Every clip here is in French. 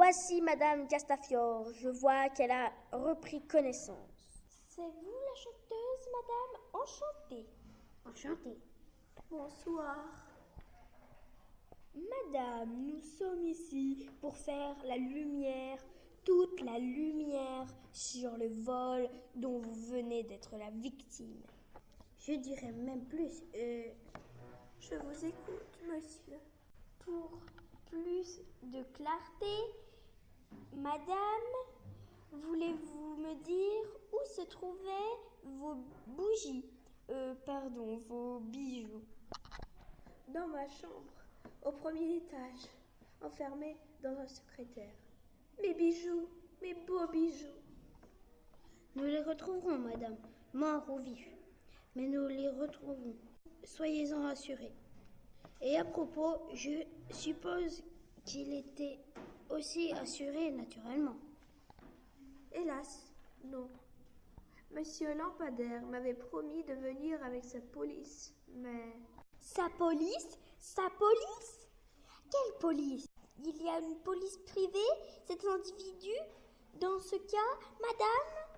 Voici Madame Castafiore. Je vois qu'elle a repris connaissance. C'est vous l'acheteuse, madame? Enchantée. Enchantée. Bonsoir. Madame, nous sommes ici pour faire la lumière, toute la lumière sur le vol dont vous venez d'être la victime. Je dirais même plus. Je vous écoute, monsieur. Pour plus de clarté, madame, voulez-vous me dire où se trouvaient vos bougies, vos bijoux? Dans ma chambre, au premier étage, enfermée dans un secrétaire. Mes bijoux, mes beaux bijoux. Nous les retrouverons, madame, morts ou vifs. Mais nous les retrouverons. Soyez-en rassurés. Et à propos, je suppose qu'il était aussi assuré naturellement. Hélas, non. Monsieur Lampadaire m'avait promis de venir avec sa police, mais... Sa police? Sa police? Quelle police? Il y a une police privée, cet individu? Dans ce cas, madame?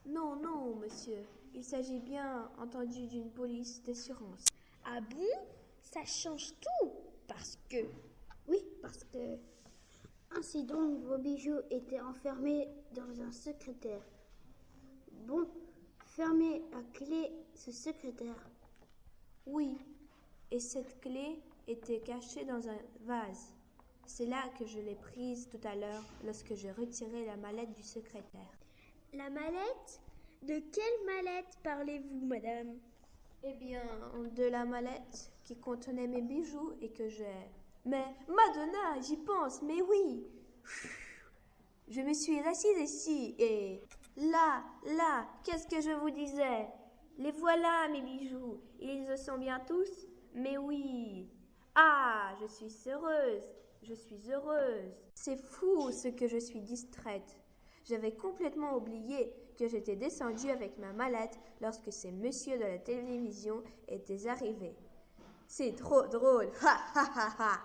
Non, non, monsieur. Il s'agit bien entendu d'une police d'assurance. Ah bon? Ça change tout. Parce que... Oui, parce que... Ainsi donc, vos bijoux étaient enfermés dans un secrétaire. Bon, fermez à clé ce secrétaire. Oui, et cette clé était cachée dans un vase. C'est là que je l'ai prise tout à l'heure lorsque j'ai retiré la mallette du secrétaire. La mallette? De quelle mallette parlez-vous, madame? Eh bien, de la mallette qui contenait mes bijoux et que j'ai... Mais, Madonna, j'y pense, mais oui! Je me suis assise ici et... Là, qu'est-ce que je vous disais? Les voilà, mes bijoux. Ils le sont bien tous? Mais oui! Ah, je suis heureuse. C'est fou ce que je suis distraite. J'avais complètement oublié que j'étais descendue avec ma mallette lorsque ces messieurs de la télévision étaient arrivés. C'est trop drôle. Ha ha ha ha.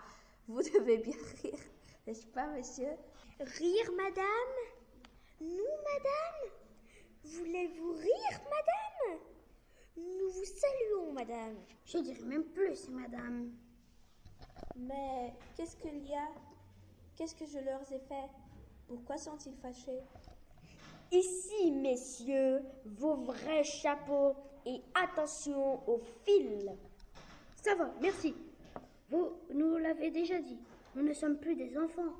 Vous devez bien rire, n'est-ce pas, monsieur? Rire, madame? Nous, madame? Voulez-vous rire, madame? Nous vous saluons, madame. Je dirais même plus, madame. Mais qu'est-ce qu'il y a? Qu'est-ce que je leur ai fait? Pourquoi sont-ils fâchés? Ici, messieurs, vos vrais chapeaux et attention au fil. Ça va, merci. Vous nous l'avez déjà dit, nous ne sommes plus des enfants.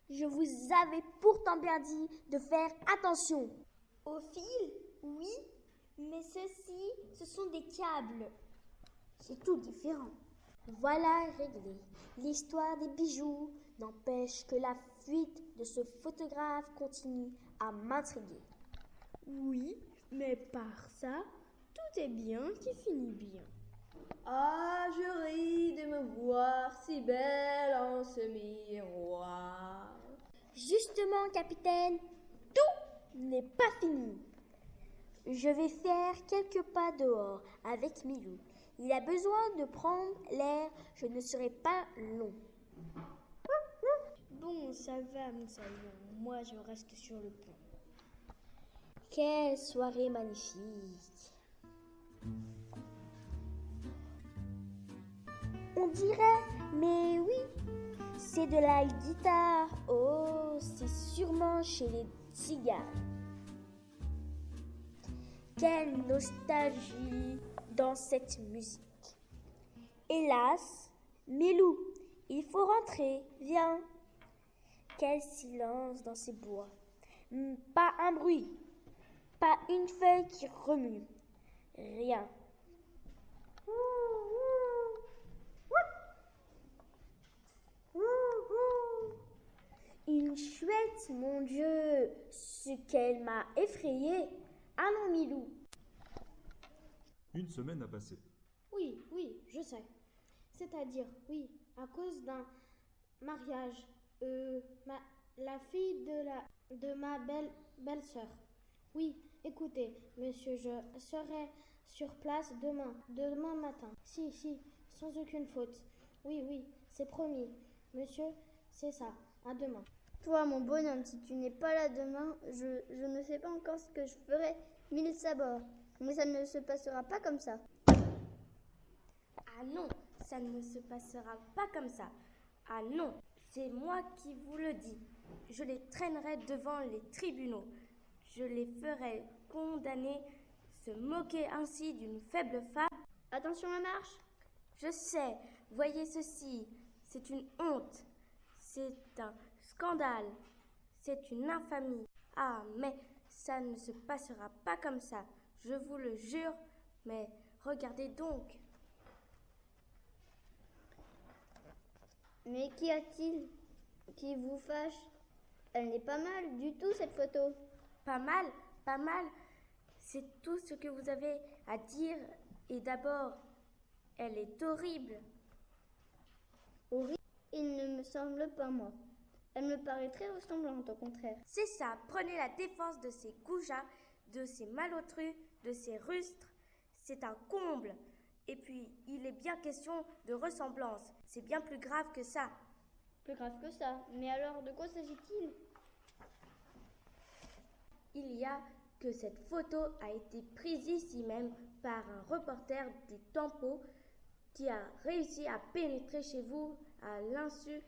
Je vous avais pourtant bien dit de faire attention. Au fil, oui, mais ceux-ci, ce sont des câbles. C'est tout différent. Voilà réglé. L'histoire des bijoux n'empêche que la fuite de ce photographe continue à m'intriguer. Oui, mais par ça, tout est bien qui finit bien. Ah, je ris de me voir si belle en ce miroir. Justement, capitaine, tout n'est pas fini. Je vais faire quelques pas dehors avec Milou. Il a besoin de prendre l'air, je ne serai pas long. Bon, ça va, mon salon. Moi, je reste sur le pont. Quelle soirée magnifique. On dirait, mais oui, c'est de la guitare. Oh, c'est sûrement chez les Tziganes. Quelle nostalgie dans cette musique. Hélas, Milou, il faut rentrer, viens. Quel silence dans ces bois. Pas un bruit, pas une feuille qui remue, rien. Une chouette, mon Dieu, ce qu'elle m'a effrayée. Allons, Milou. Une semaine a passé. Oui, je sais. C'est-à-dire, oui, à cause d'un mariage. La fille de ma belle-sœur. Oui, écoutez, monsieur, je serai sur place demain matin. Si, sans aucune faute. Oui, c'est promis. Monsieur, c'est ça. À demain. Toi, mon bonhomme, si tu n'es pas là demain, je ne sais pas encore ce que je ferai mille sabords. Mais ça ne se passera pas comme ça. Ah non, ça ne se passera pas comme ça. Ah non, c'est moi qui vous le dis. Je les traînerai devant les tribunaux. Je les ferai condamner, se moquer ainsi d'une faible femme. Attention la marche. Je sais, voyez ceci, c'est une honte, c'est un scandale, c'est une infamie. Ah, mais ça ne se passera pas comme ça, je vous le jure, mais regardez donc. Mais qu'y a-t-il qui vous fâche? Elle n'est pas mal du tout, cette photo. Pas mal, c'est tout ce que vous avez à dire. Et d'abord, elle est horrible. Horrible? Il ne me semble pas, moi. Elle me paraît très ressemblante, au contraire. C'est ça, prenez la défense de ces goujats, de ces malotrus, de ces rustres. C'est un comble. Et puis, il est bien question de ressemblance. C'est bien plus grave que ça. Plus grave que ça. Mais alors, de quoi s'agit-il? Il y a que cette photo a été prise ici même par un reporter du Tempo qui a réussi à pénétrer chez vous à l'insu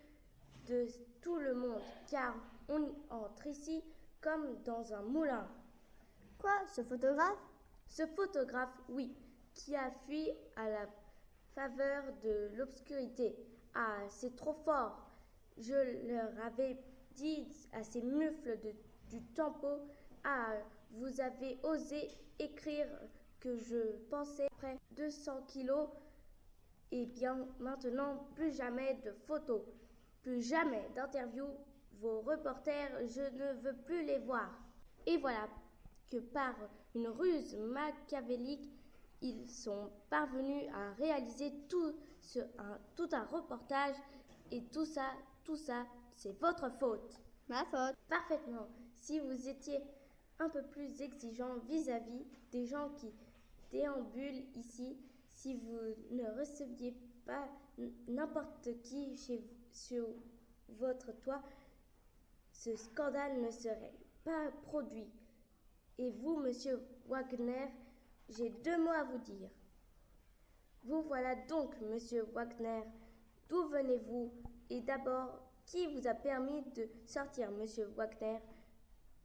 de tout le monde, car on entre ici comme dans un moulin. Quoi? Ce photographe? Ce photographe, oui, qui a fui à la faveur de l'obscurité. Ah, c'est trop fort. Je leur avais dit à ces mufles du Tempo, ah, vous avez osé écrire que je pensais près 200 kilos. Eh bien, maintenant, plus jamais de photos, plus jamais d'interviews. Vos reporters, je ne veux plus les voir. Et voilà que par une ruse machiavélique, ils sont parvenus à réaliser tout un reportage. Et tout ça, c'est votre faute. Ma faute. Parfaitement. Si vous étiez un peu plus exigeant vis-à-vis des gens qui déambulent ici, si vous ne receviez pas n'importe qui sur votre toit, ce scandale ne serait pas produit. Et vous, monsieur Wagner, j'ai 2 mots à vous dire. Vous voilà donc, monsieur Wagner. D'où venez-vous? Et d'abord, qui vous a permis de sortir, monsieur Wagner?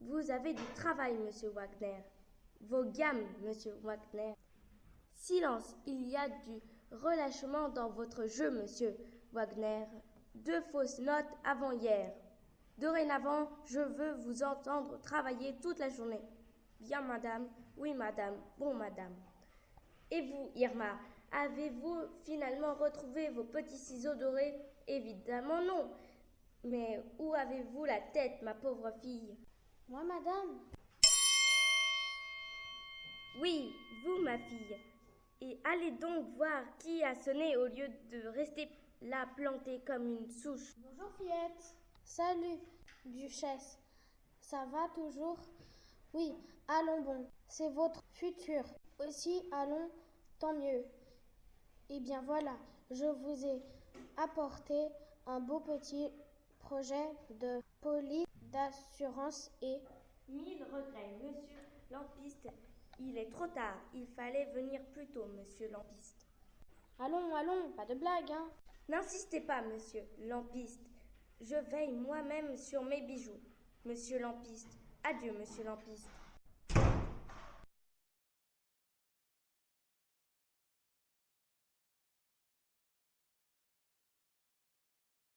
Vous avez du travail, monsieur Wagner. Vos gammes, monsieur Wagner. Silence, il y a du relâchement dans votre jeu, monsieur Wagner. 2 fausses notes avant-hier. Dorénavant, je veux vous entendre travailler toute la journée. Bien, madame. Oui, madame. Bon, madame. Et vous, Irma, avez-vous finalement retrouvé vos petits ciseaux dorés? Évidemment non. Mais où avez-vous la tête, ma pauvre fille? Moi, madame? Oui, vous, ma fille. Et allez donc voir qui a sonné au lieu de rester là plantée comme une souche. Bonjour, fillette. Salut, duchesse. Ça va toujours? Oui, allons bon. C'est votre futur. Aussi, allons, tant mieux. Eh bien voilà, je vous ai apporté un beau petit projet de police d'assurance et... 1000 regrets, monsieur Lampiste. Il est trop tard. Il fallait venir plus tôt, monsieur Lampiste. Allons, pas de blague, hein. N'insistez pas, monsieur Lampiste. Je veille moi-même sur mes bijoux. Monsieur Lampiste. Adieu, monsieur Lampiste.